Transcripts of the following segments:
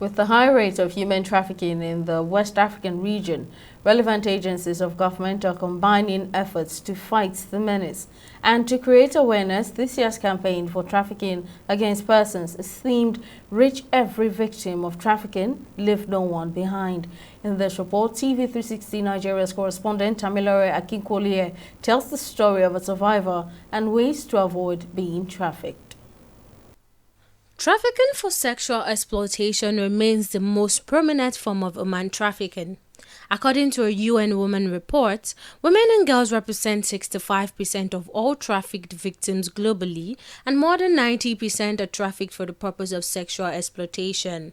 With the high rate of human trafficking in the West African region, relevant agencies of government are combining efforts to fight the menace. And to create awareness, this year's campaign for trafficking against persons is themed Reach Every Victim of Trafficking, Leave No One Behind. In this report, TV360 Nigeria's correspondent Tamilore Akinkolie tells the story of a survivor and ways to avoid being trafficked. Trafficking for sexual exploitation remains the most prominent form of human trafficking. According to a UN Women report, women and girls represent 65% of all trafficked victims globally, and more than 90% are trafficked for the purpose of sexual exploitation.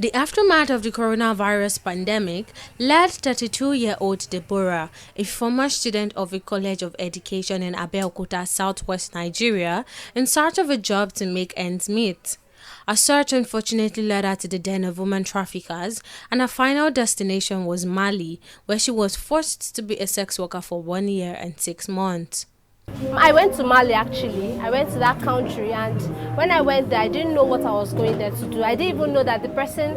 The aftermath of the coronavirus pandemic led 32-year-old Deborah, a former student of a college of education in Abeokuta, southwest Nigeria, in search of a job to make ends meet. Her search unfortunately led her to the den of women traffickers, and her final destination was Mali, where she was forced to be a sex worker for 1 year and 6 months. I went to Mali actually. I went to that country, and when I went there, I didn't know what I was going there to do. I didn't even know that the person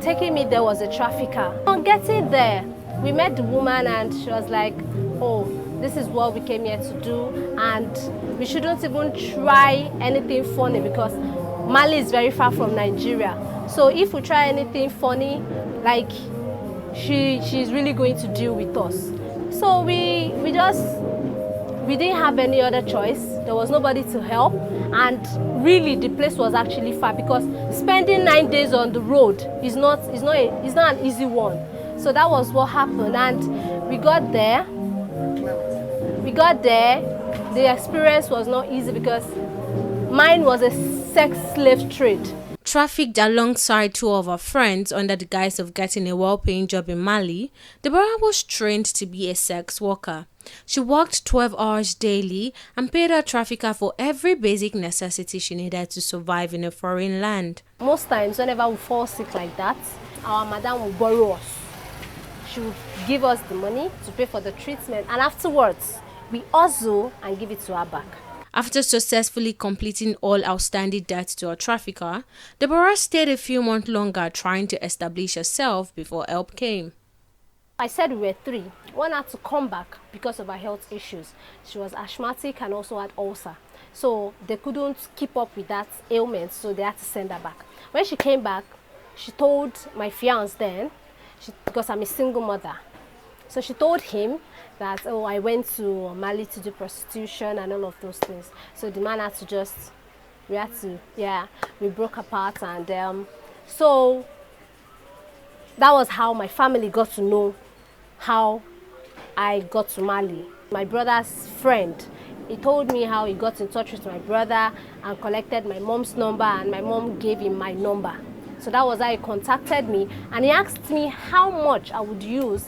taking me there was a trafficker. On getting there, we met the woman and she was like, oh, this is what we came here to do, and we shouldn't even try anything funny because Mali is very far from Nigeria. So if we try anything funny, like she's really going to deal with us. So we didn't have any other choice. There was nobody to help, and really the place was actually far because spending 9 days on the road is not an easy one. So that was what happened, and we got there. The experience was not easy because mine was a sex slave trade. Trafficked alongside 2 of her friends under the guise of getting a well-paying job in Mali, Deborah was trained to be a sex worker. She worked 12 hours daily and paid her trafficker for every basic necessity she needed to survive in a foreign land. Most times, whenever we fall sick like that, our madam will borrow us. She would give us the money to pay for the treatment, and afterwards, we hustle and give it to her back. After successfully completing all outstanding debts to her trafficker, Deborah stayed a few months longer trying to establish herself before help came. I said we were 3. One had to come back because of her health issues. She was asthmatic and also had ulcer. So they couldn't keep up with that ailment, so they had to send her back. When she came back, she told my fiancé then, because I'm a single mother, so she told him that, oh, I went to Mali to do prostitution and all of those things. So the man had to we broke apart, and so that was how my family got to know how I got to Mali. My brother's friend, he told me how he got in touch with my brother and collected my mom's number, and my mom gave him my number. So that was how he contacted me, and he asked me how much I would use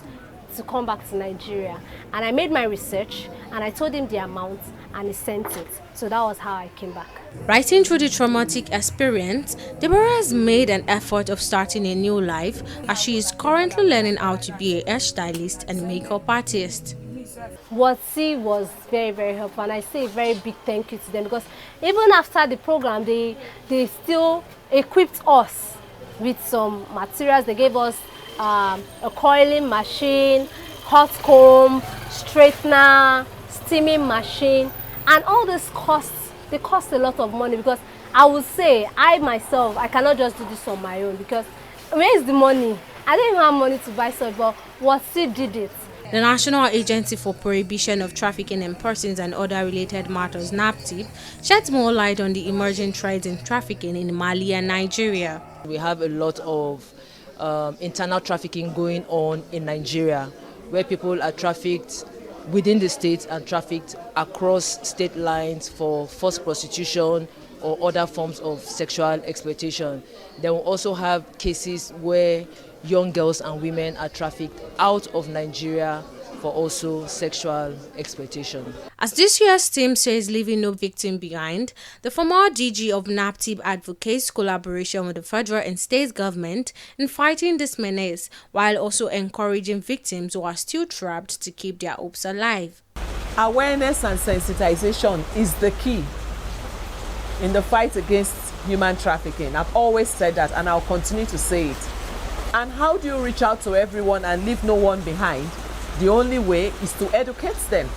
to come back to Nigeria, and I made my research and I told him the amount and he sent it. So that was how I came back. Writing through the traumatic experience, Deborah has made an effort of starting a new life as she is currently learning how to be a hairstylist and makeup artist. WhatsApp was very, very helpful, and I say a very big thank you to them because even after the program, they still equipped us with some materials. They gave us a coiling machine, hot comb, straightener, steaming machine, and all this they cost a lot of money because I would say I myself, I cannot just do this on my own because where is the money? I didn't even have money to buy stuff, but WhatsApp did it. The National Agency for Prohibition of Trafficking in Persons and Other Related Matters, NAPTIP, sheds more light on the emerging trends in trafficking in Mali and Nigeria. We have a lot of internal trafficking going on in Nigeria, where people are trafficked within the state and trafficked across state lines for forced prostitution or other forms of sexual exploitation. Then we also have cases where young girls and women are trafficked out of Nigeria for also sexual exploitation. As this year's theme says, leaving no victim behind, the former DG of NAPTIP advocates collaboration with the federal and state government in fighting this menace, while also encouraging victims who are still trapped to keep their hopes alive. Awareness and sensitization is the key in the fight against human trafficking. I've always said that, and I'll continue to say it. And how do you reach out to everyone and leave no one behind? The only way is to educate them.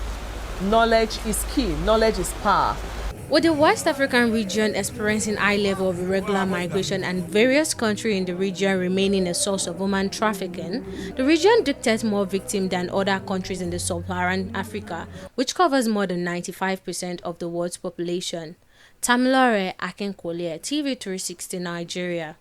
Knowledge is key. Knowledge is power. With the West African region experiencing high level of irregular migration and various countries in the region remaining a source of human trafficking, the region dictates more victims than other countries in the sub-Saharan Africa, which covers more than 95% of the world's population. Tamilore Akinkwole, TV 360 Nigeria.